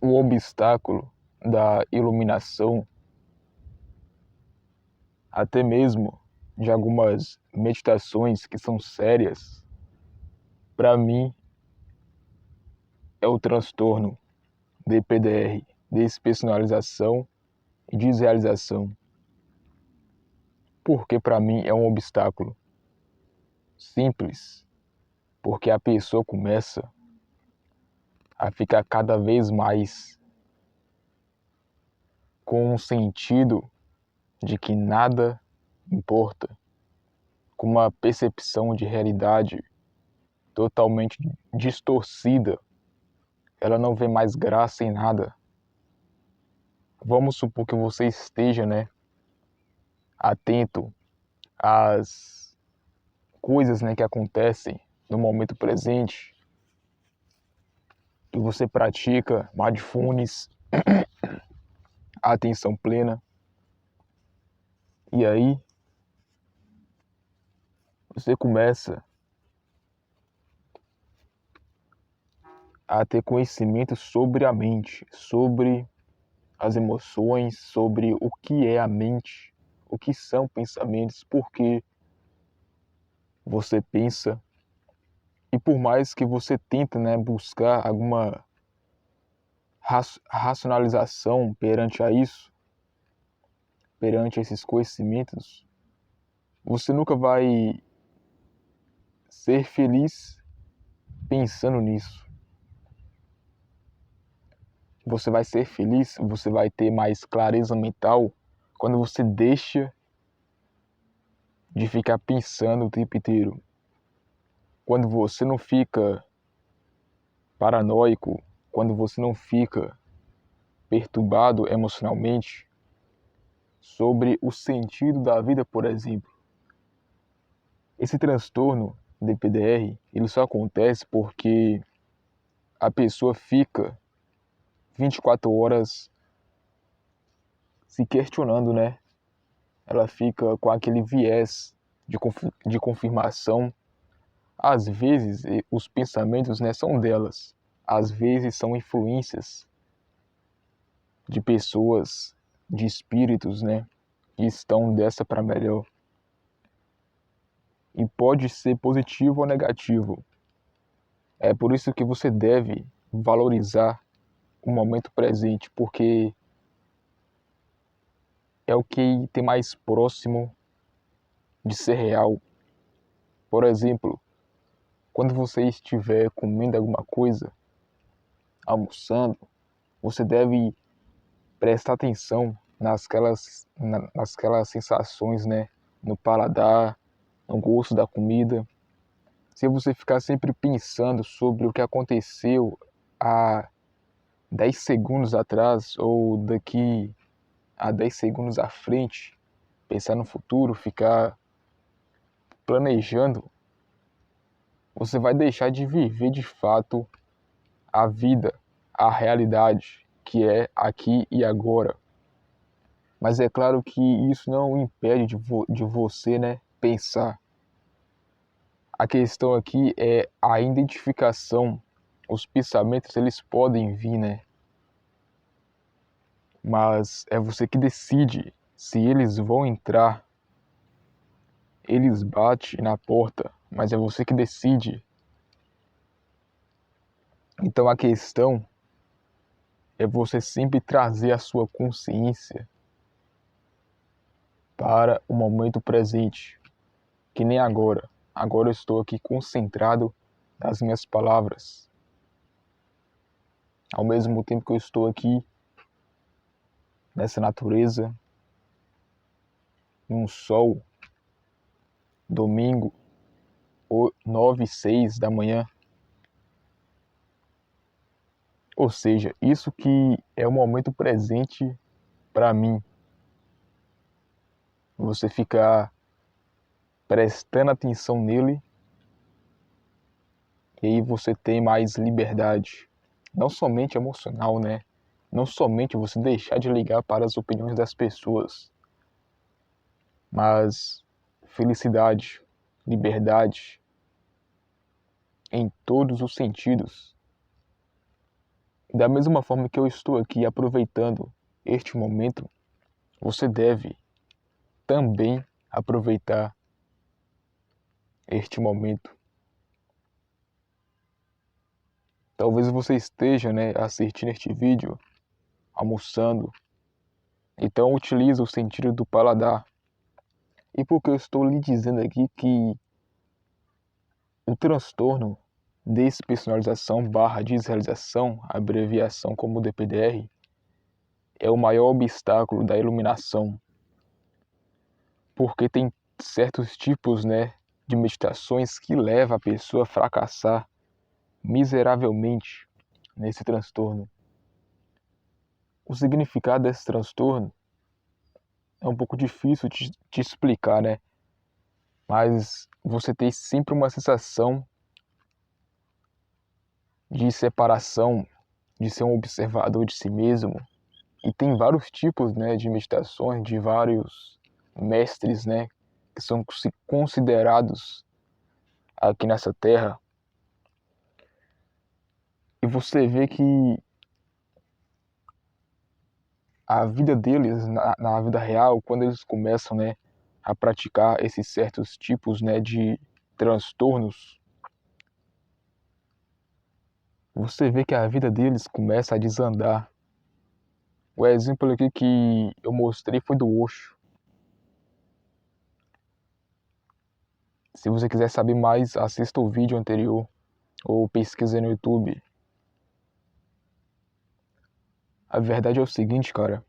o obstáculo da iluminação, até mesmo de algumas meditações que são sérias, para mim é o transtorno DPDR, despersonalização e desrealização. Porque para mim é um obstáculo simples, porque a pessoa começa a ficar cada vez mais com um sentido de que nada importa, com uma percepção de realidade totalmente distorcida. Ela não vê mais graça em nada. Vamos supor que você esteja, atento às coisas, que acontecem no momento presente, e você pratica mindfulness, atenção plena, e aí você começa a ter conhecimento sobre a mente, sobre as emoções, sobre o que é a mente, o que são pensamentos, por que você pensa. E por mais que você tente, buscar alguma racionalização perante a isso, perante esses conhecimentos, você nunca vai ser feliz pensando nisso. Você vai ser feliz, você vai ter mais clareza mental quando você deixa de ficar pensando o tempo inteiro. Quando você não fica paranoico, quando você não fica perturbado emocionalmente sobre o sentido da vida, por exemplo. Esse transtorno DPDR, ele só acontece porque a pessoa fica 24 horas se questionando, Ela fica com aquele viés de confirmação. Às vezes, os pensamentos, são delas. Às vezes, são influências de pessoas, de espíritos, que estão dessa para melhor. E pode ser positivo ou negativo. É por isso que você deve valorizar o momento presente, porque é o que tem mais próximo de ser real. Por exemplo, quando você estiver comendo alguma coisa, almoçando, você deve prestar atenção nasquelas sensações, no paladar, no gosto da comida. Se você ficar sempre pensando sobre o que aconteceu há 10 segundos atrás ou daqui a 10 segundos à frente, pensar no futuro, ficar planejando, você vai deixar de viver de fato a vida, a realidade, que é aqui e agora. Mas é claro que isso não impede de você, pensar. A questão aqui é a identificação. Os pensamentos, eles podem vir, Mas é você que decide se eles vão entrar. Eles batem na porta, mas é você que decide. Então a questão é você sempre trazer a sua consciência para o momento presente, que nem agora. Agora eu estou aqui concentrado nas minhas palavras. Ao mesmo tempo que eu estou aqui nessa natureza, num sol, domingo, 9:06 da manhã. Ou seja, isso que é o momento presente para mim. Você ficar prestando atenção nele e aí você tem mais liberdade. Não somente emocional, Não somente você deixar de ligar para as opiniões das pessoas, mas felicidade, liberdade em todos os sentidos. Da mesma forma que eu estou aqui aproveitando este momento, você deve também aproveitar este momento. Talvez você esteja, assistindo este vídeo, almoçando, então utilize o sentido do paladar. E por que eu estou lhe dizendo aqui que o transtorno despersonalização/desrealização, abreviação como DPDR, é o maior obstáculo da iluminação, porque tem certos tipos, de meditações que levam a pessoa a fracassar miseravelmente nesse transtorno. O significado desse transtorno é um pouco difícil de explicar, mas você tem sempre uma sensação de separação, de ser um observador de si mesmo. E tem vários tipos, de meditações, de vários mestres, que são considerados aqui nessa terra. E você vê que a vida deles, na vida real, quando eles começam, a praticar esses certos tipos, de transtornos, você vê que a vida deles começa a desandar. O exemplo aqui que eu mostrei foi do Osho. Se você quiser saber mais, assista o vídeo anterior ou pesquisa no YouTube. A verdade é o seguinte, cara.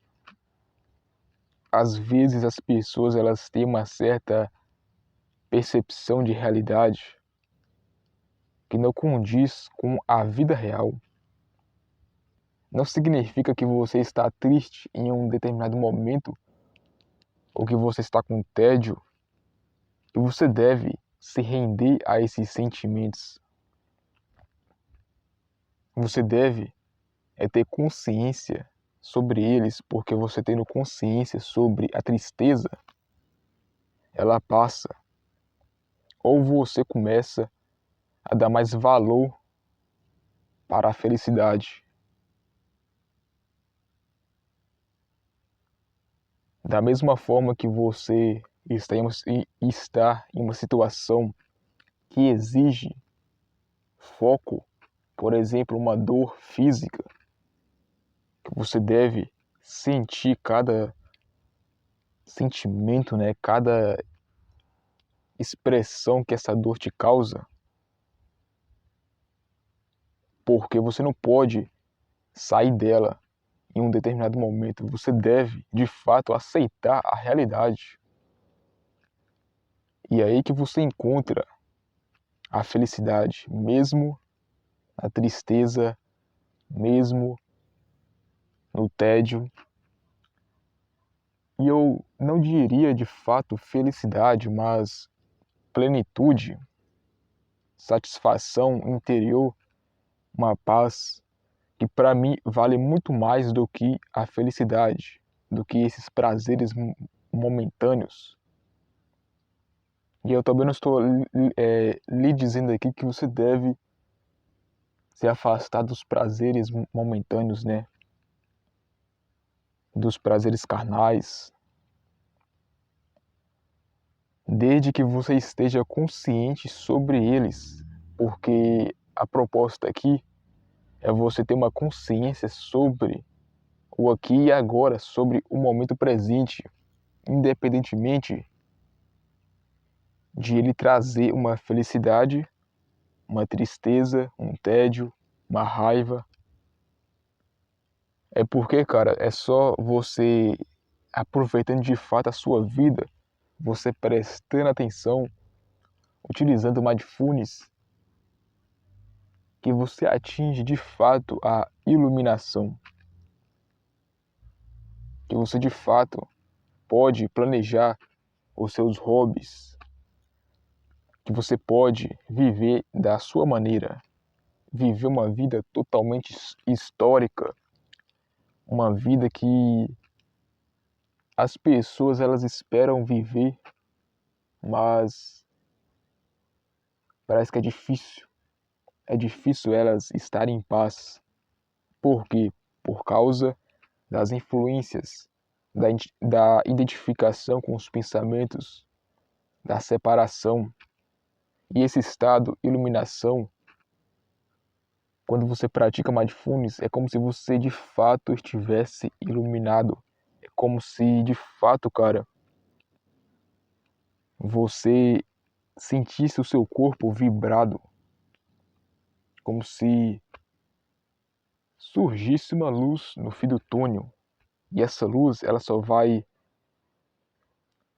Às vezes as pessoas elas têm uma certa percepção de realidade que não condiz com a vida real. Não significa que você está triste em um determinado momento ou que você está com tédio e você deve se render a esses sentimentos. Você deve ter consciência sobre eles, porque você tendo consciência sobre a tristeza, ela passa. Ou você começa a dar mais valor para a felicidade. Da mesma forma que você está em uma situação que exige foco, por exemplo, uma dor física, que você deve sentir cada sentimento, cada expressão que essa dor te causa, porque você não pode sair dela em um determinado momento. Você deve, de fato, aceitar a realidade. E é aí que você encontra a felicidade, mesmo na tristeza, mesmo no tédio. E eu não diria de fato felicidade, mas plenitude, satisfação interior, uma paz que para mim vale muito mais do que a felicidade, do que esses prazeres momentâneos. E eu também não estou lhe dizendo aqui que você deve se afastar dos prazeres momentâneos, dos prazeres carnais, desde que você esteja consciente sobre eles, porque a proposta aqui é você ter uma consciência sobre o aqui e agora, sobre o momento presente, independentemente de ele trazer uma felicidade, uma tristeza, um tédio, uma raiva. É porque, cara, é só você aproveitando de fato a sua vida, você prestando atenção, utilizando o mindfulness, que você atinge de fato a iluminação. Que você de fato pode planejar os seus hobbies, que você pode viver da sua maneira, viver uma vida totalmente histórica, uma vida que as pessoas elas esperam viver, mas parece que é difícil elas estarem em paz. Por quê? Por causa das influências, da identificação com os pensamentos, da separação. E esse estado, iluminação, quando você pratica mindfulness, é como se você de fato estivesse iluminado. É como se de fato, cara, você sentisse o seu corpo vibrado, como se surgisse uma luz no fim do túnel. E essa luz, ela só vai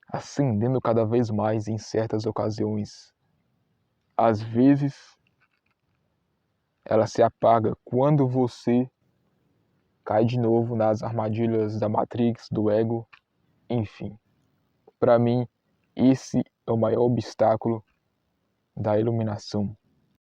acendendo cada vez mais em certas ocasiões. Às vezes, ela se apaga quando você cai de novo nas armadilhas da Matrix, do ego, enfim. Para mim, esse é o maior obstáculo da iluminação.